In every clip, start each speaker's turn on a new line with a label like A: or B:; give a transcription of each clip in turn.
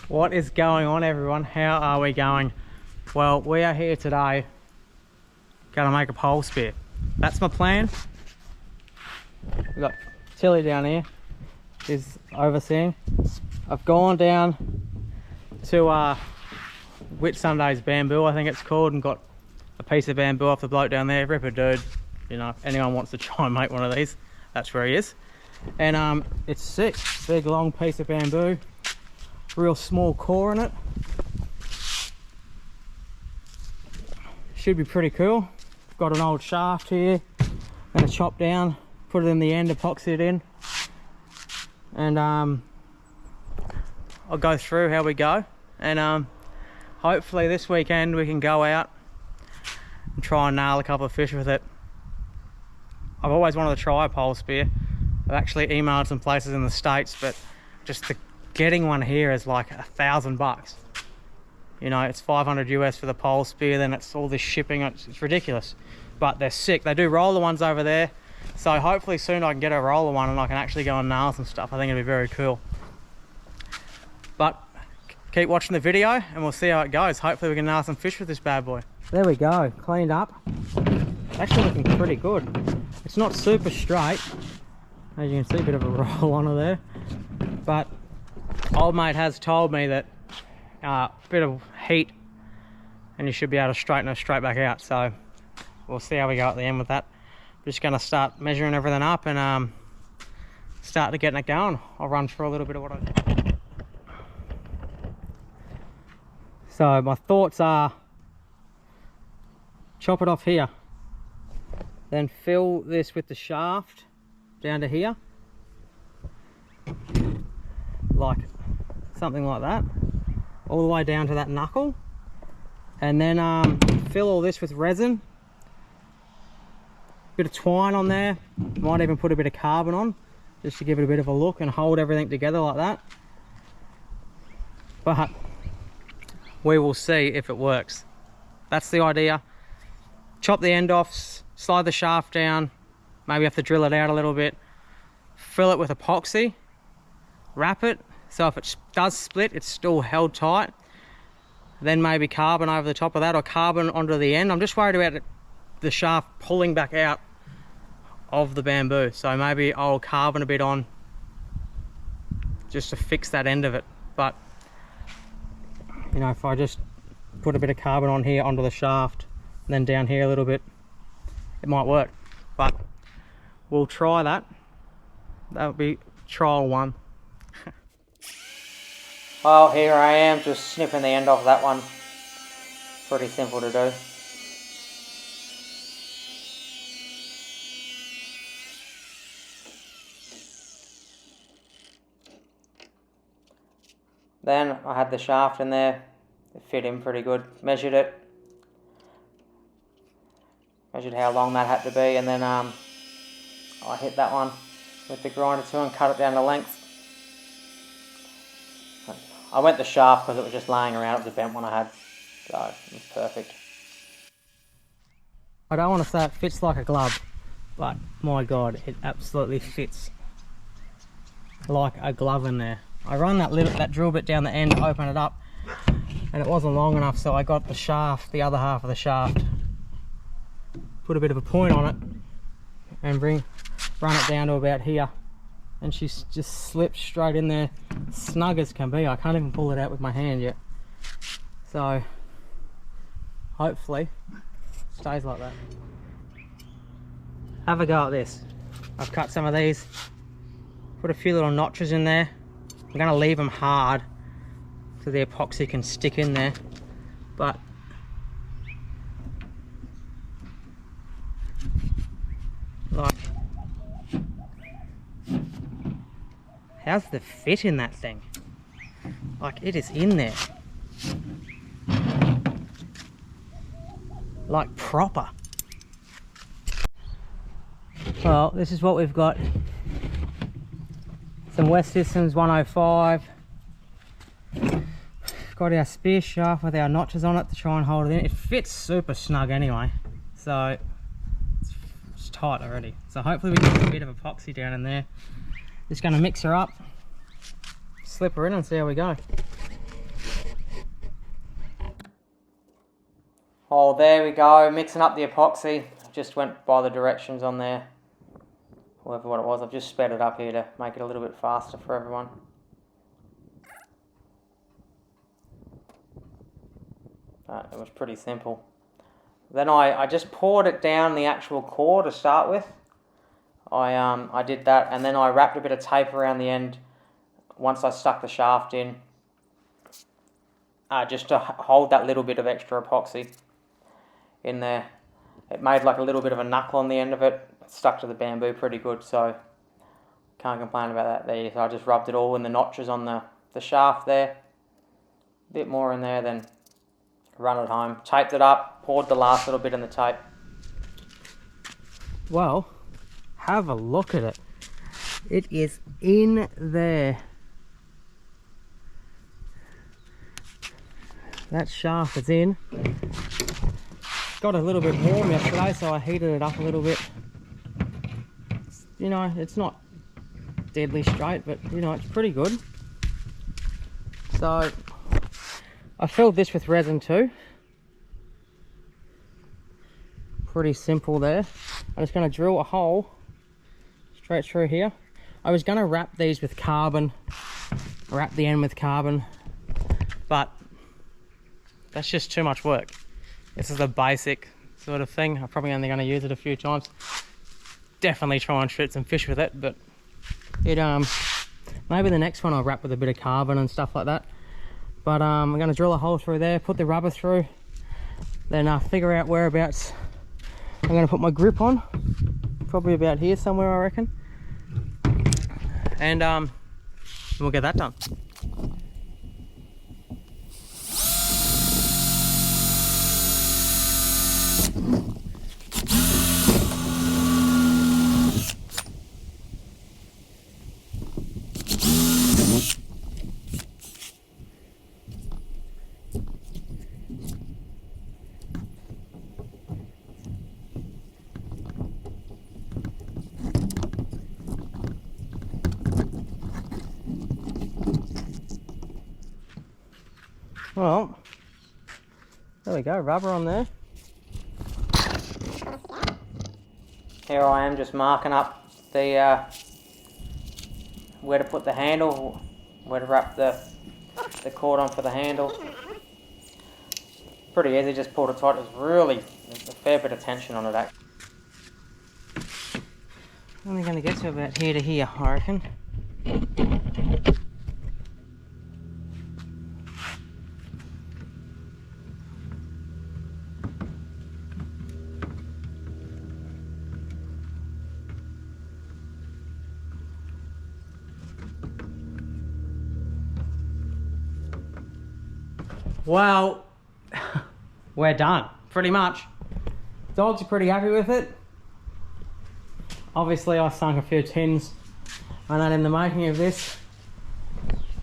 A: What is going on, everyone? How are we going? Well, we are here today gonna make a pole spear. That's my plan. We've got Tilly down here, is overseeing. I've gone down to Whitsunday's bamboo, I think it's called, and got a piece of bamboo off the bloke down there. Ripper dude, you know, if anyone wants to try and make one of these, that's where he is. And it's sick, big long piece of bamboo, real small core in it. Should be pretty cool. Got an old shaft here, gonna chop down, put it in the end, epoxy it in, and I'll go through how we go, and hopefully this weekend we can go out and try and nail a couple of fish with it. I've always wanted to try a pole spear. I've actually emailed some places in the States, but just getting one here is like $1,000. You know, it's 500 US for the pole spear, then it's all this shipping, it's ridiculous. But they're sick. They do roller ones over there, so hopefully soon I can get a roller one and I can actually go and nail some stuff. I think it'll be very cool. But keep watching the video and we'll see how it goes. Hopefully we can nail some fish with this bad boy. There we go, cleaned up. It's actually looking pretty good. It's not super straight, as you can see, a bit of a roll on it there, but old mate has told me that a bit of heat and you should be able to straighten it straight back out. So we'll see how we go at the end with that. I'm just going to start measuring everything up and start to getting it going. I'll run through a little bit of what I do. So my thoughts are, chop it off here, then fill this with the shaft down to here, like something like that, all the way down to that knuckle, and then fill all this with resin, bit of twine on there, might even put a bit of carbon on just to give it a bit of a look and hold everything together like that. But we will see if it works. That's the idea. Chop the end off, slide the shaft down, maybe have to drill it out a little bit, fill it with epoxy, wrap it so if it does split it's still held tight, then maybe carbon over the top of that or carbon onto the end. I'm just worried about the shaft pulling back out of the bamboo, so maybe I'll carbon a bit on just to fix that end of it. But you know, if I just put a bit of carbon on here onto the shaft and then down here a little bit, it might work. But we'll try that. That would be trial one. Well, here I am just snipping the end off that one. Pretty simple to do. Then I had the shaft in there. It fit in pretty good. Measured it. Measured how long that had to be, and then I hit that one with the grinder too and cut it down to length. I went the shaft because it was just laying around. It was a bent one I had, so it was perfect. I don't want to say it fits like a glove, but my god, it absolutely fits like a glove in there. I run that drill bit down the end to open it up, and it wasn't long enough, so I got the shaft, the other half of the shaft, put a bit of a point on it, and run it down to about here, and she's just slipped straight in there, snug as can be. I can't even pull it out with my hand yet, so hopefully it stays like that. Have a go at this. I've cut some of these, put a few little notches in there. I'm going to leave them hard so the epoxy can stick in there, but like, how's the fit in that thing? Like, it is in there, like proper. Well, this is what we've got. Some West Systems 105. Got our spear shaft with our notches on it to try and hold it in. It fits super snug anyway, so it's tight already. So hopefully we can get a bit of epoxy down in there. Just going to mix her up, slip her in and see how we go. Oh, there we go, mixing up the epoxy. Just went by the directions on there, whatever what it was. I've just sped it up here to make it a little bit faster for everyone. But it was pretty simple. Then I just poured it down the actual core to start with. I did that, and then I wrapped a bit of tape around the end once I stuck the shaft in, just to hold that little bit of extra epoxy in there. It made like a little bit of a knuckle on the end of it. It stuck to the bamboo pretty good, so can't complain about that there. So I just rubbed it all in the notches on the shaft there. A bit more in there, then run it home. Taped it up, poured the last little bit in the tape. Well, have a look at it. It is in there. That shaft is in. Got a little bit warm yesterday, so I heated it up a little bit. You know, it's not deadly straight, but you know, it's pretty good. So I filled this with resin too. Pretty simple there. I'm just going to drill a hole straight through here. I was going to wrap these with carbon, wrap the end with carbon, but that's just too much work. This is a basic sort of thing. I'm probably only going to use it a few times. Definitely try and shoot some fish with it, but it maybe the next one I'll wrap with a bit of carbon and stuff like that. But I'm going to drill a hole through there, put the rubber through, then figure out whereabouts I'm going to put my grip on. Probably about here somewhere, I reckon. And we'll get that done. Well, there we go, rubber on there. Here I am just marking up the where to put the handle, where to wrap the cord on for the handle. Pretty easy, just pulled it tight. There's really a fair bit of tension on it actually. Only going to get to about here to here, I reckon. Well, we're done, pretty much. Dogs are pretty happy with it. Obviously I sunk a few tins on that in the making of this.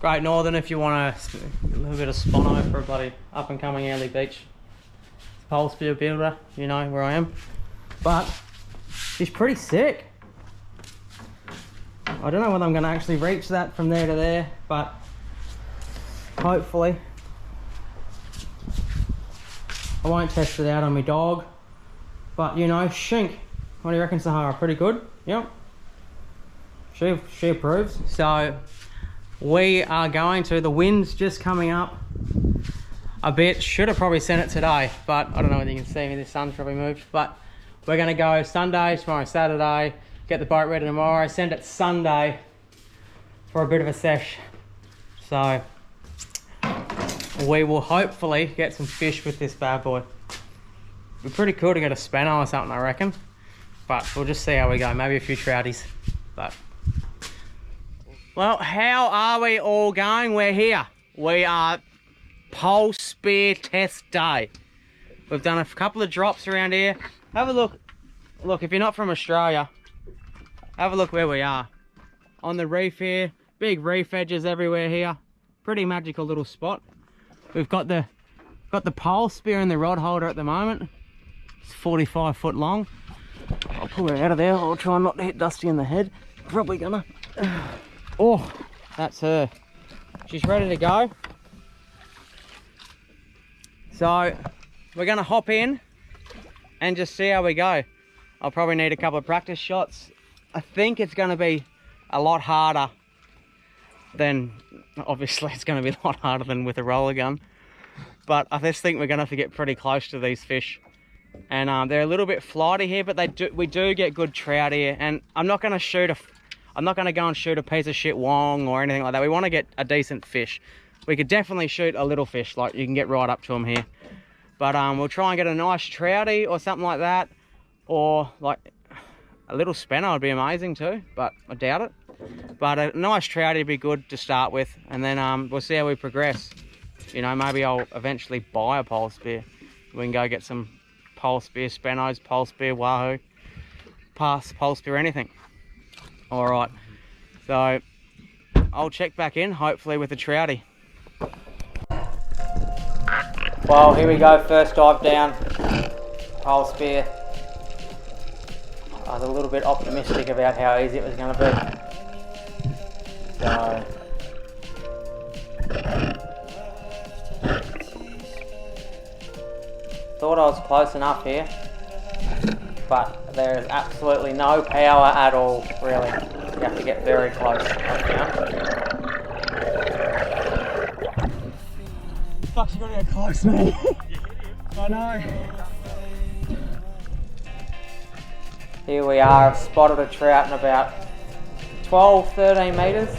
A: Great Northern if you want a little bit of spono for a bloody up and coming early beach. POLESPEAR Builder, you know where I am. But she's pretty sick. I don't know whether I'm going to actually reach that from there to there, but hopefully. I won't test it out on my dog, but you know, Shink, what do you reckon, Sahara? Pretty good? Yep. She approves. So we are going to, the wind's just coming up a bit. Should have probably sent it today, but I don't know whether you can see me, the sun's probably moved. But we're going to go Sunday, tomorrow Saturday, get the boat ready tomorrow, send it Sunday for a bit of a sesh. So we will hopefully get some fish with this bad boy. It'd be pretty cool to get a spanner or something, I reckon. But we'll just see how we go. Maybe a few trouties. But well, how are we all going? We're here. We are POLESPEAR test day. We've done a couple of drops around here. Have a look. Look, if you're not from Australia, have a look where we are. On the reef here. Big reef edges everywhere here. Pretty magical little spot. We've got the POLESPEAR in the rod holder at the moment. It's 45 foot long. I'll pull her out of there. I'll try not to hit Dusty in the head. Probably gonna. Oh, that's her. She's ready to go. So we're gonna hop in and just see how we go. I'll probably need a couple of practice shots. I think it's gonna be a lot harder than, obviously it's gonna be a lot harder than with a roller gun. But I just think we're gonna have to get pretty close to these fish. And they're a little bit flighty here, but we do get good trout here. And I'm not gonna go and shoot a piece of shit wong or anything like that. We want to get a decent fish. We could definitely shoot a little fish, like you can get right up to them here. But we'll try and get a nice trouty or something like that, or like a little spanner would be amazing too, but I doubt it. But a nice trouty would be good to start with, and then we'll see how we progress. You know, maybe I'll eventually buy a pole spear. We can go get some pole spear spanos, pole spear wahoo, pole spear anything. All right, so I'll check back in, hopefully with a trouty. Well, here we go, first dive down, pole spear. I was a little bit optimistic about how easy it was going to be. So, thought I was close enough here, but there is absolutely no power at all, really. You have to get very close. Fuck's you gotta get close, man. I know. Here we are, I've spotted a trout in about 12-13 metres.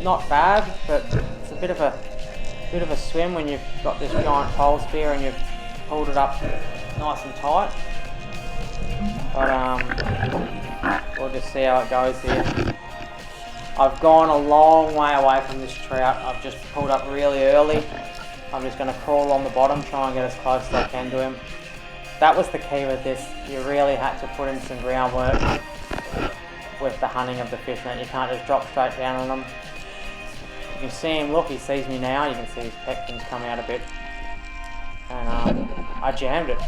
A: Not bad, but it's a bit of a swim when you've got this giant pole spear and you've pulled it up nice and tight. But we'll just see how it goes here. I've gone a long way away from this trout. I've just pulled up really early. I'm just going to crawl on the bottom, try and get as close as I can to him. That was the key with this. You really had to put in some groundwork with the hunting of the fish, and you can't just drop straight down on them. You can see him, look, he sees me now. You can see his pectins come out a bit. And I jammed it.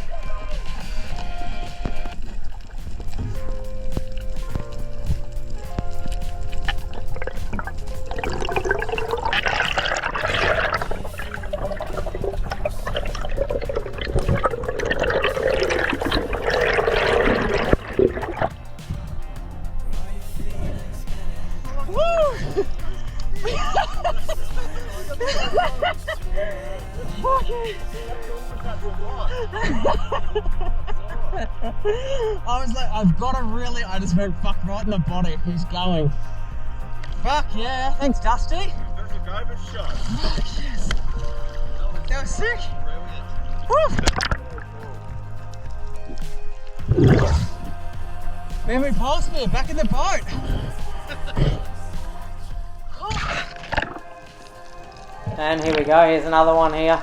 B: I was like, I've got to really, I just went fuck right in the body. He's going. Fuck yeah. Thanks, Dusty.
C: That's a garbage shot.
B: Fuck yes. That was sick. Brilliant. Man, we passed me back in the boat.
A: And here we go, here's another one here.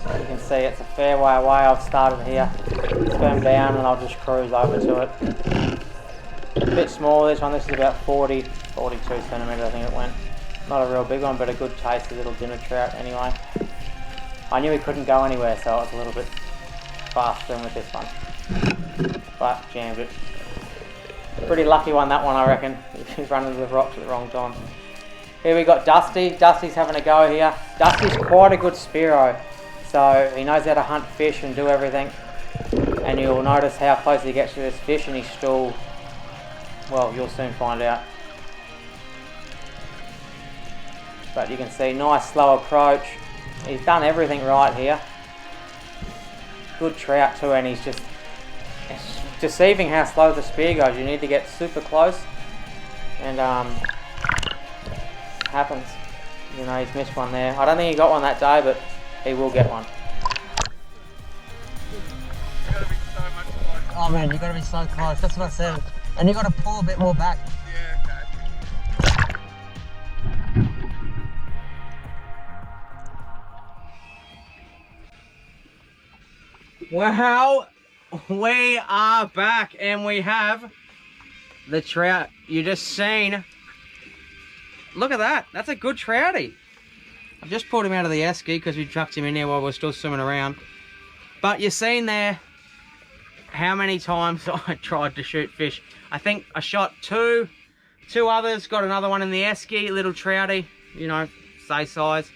A: You can see it's a fair way away. I've started here, swim down, and I'll just cruise over to it. A bit small, this one. This is about 42 centimetres, I think it went. Not a real big one, but a good tasty little dinner trout anyway. I knew he couldn't go anywhere, so it was a little bit faster than with this one. But jammed it. Pretty lucky one, that one, I reckon. He's running with rocks at the wrong time. Here we got Dusty. Dusty's having a go here. Dusty's quite a good spearo, so he knows how to hunt fish and do everything. And you'll notice how close he gets to this fish, and he's still, well, you'll soon find out. But you can see, nice slow approach. He's done everything right here. Good trout too, and he's just, it's deceiving how slow the spear goes. You need to get super close, and happens. You know, he's missed one there. I don't think he got one that day, but he will get one.
B: Oh man, you gotta be so close. That's what I said. And you gotta pull a bit more back.
C: Yeah, okay.
A: Well, we are back, and we have the trout you just seen. Look at that, that's a good trouty. I've just pulled him out of the esky because we chucked him in there while we were still swimming around. But you've seen there how many times I tried to shoot fish. I think I shot two others, got another one in the esky, little trouty, you know, say size,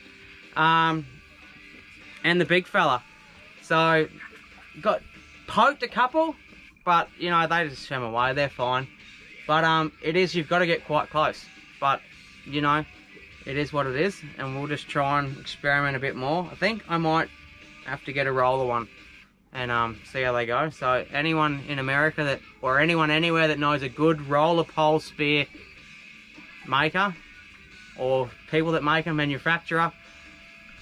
A: and the big fella. So got poked a couple, but you know, they just swim away, they're fine. But you've got to get quite close. But you know, it is what it is, and we'll just try and experiment a bit more. I think I might have to get a roller one and see how they go. So anyone in America or anyone anywhere that knows a good roller pole spear maker, or people that make a manufacturer,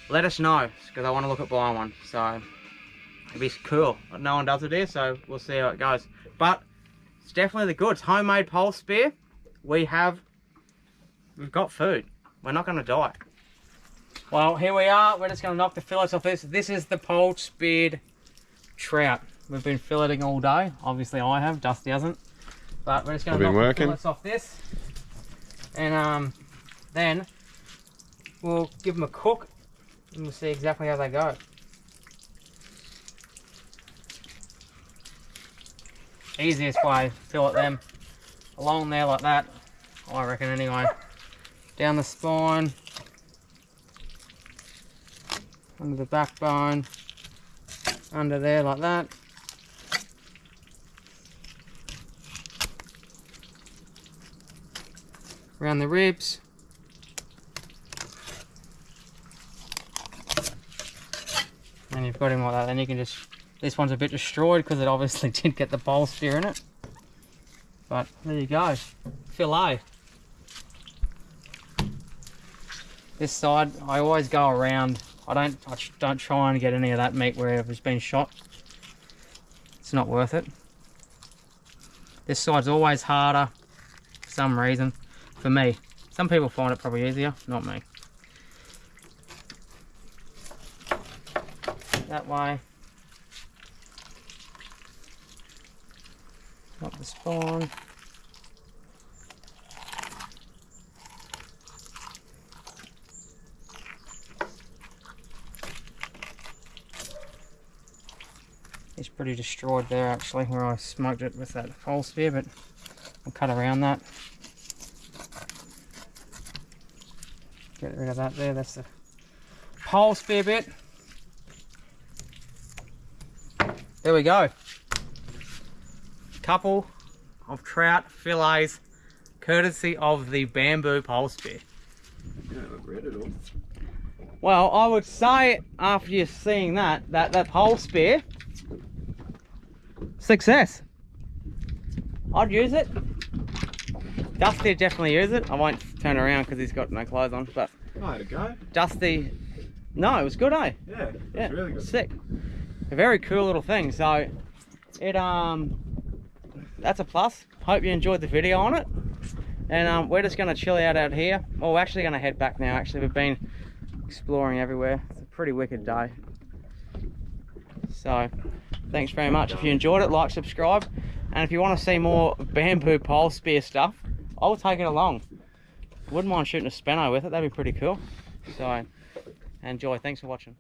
A: let us know, because I want to look at buying one. So it'd be cool. No one does it here, so we'll see how it goes. But it's definitely the goods. Homemade pole spear. We've got food. We're not going to die. Well, here we are. We're just going to knock the fillets off this. This is the pole speared trout. We've been filleting all day. Obviously I have, Dusty hasn't. But we're just going to knock the fillets off this. And then we'll give them a cook and we'll see exactly how they go. Easiest way, fillet them along there like that, I reckon anyway. Down the spine, under the backbone, under there like that. Around the ribs. And you've got him like that, then you can just, this one's a bit destroyed because it obviously didn't get the pole spear in it. But there you go, fillet. This side, I always go around. I don't try and get any of that meat wherever it's been shot. It's not worth it. This side's always harder for some reason. For me. Some people find it probably easier, not me. That way. Up the spine. It's pretty destroyed there actually, where I smoked it with that pole spear, but I'll cut around that. Get rid of that there, that's the pole spear bit. There we go. Couple of trout fillets, courtesy of the bamboo pole spear.
C: Yeah, I've read it all.
A: Well, I would say after you're seeing that pole spear, success. I'd use it. Dusty would definitely use it. I won't turn around because he's got no clothes on, but
C: I had a go.
A: Dusty, no, it was good, eh?
C: Yeah, it's really good.
A: Sick. A very cool little thing. So it that's a plus. Hope you enjoyed the video on it. And we're just going to chill out here. Well, we're actually going to head back now. Actually, we've been exploring everywhere. It's a pretty wicked day. So thanks very much. If you enjoyed it, like, subscribe, and if you want to see more bamboo pole spear stuff, I'll take it along. Wouldn't mind shooting a Spenno with it, that'd be pretty cool. So enjoy. Thanks for watching.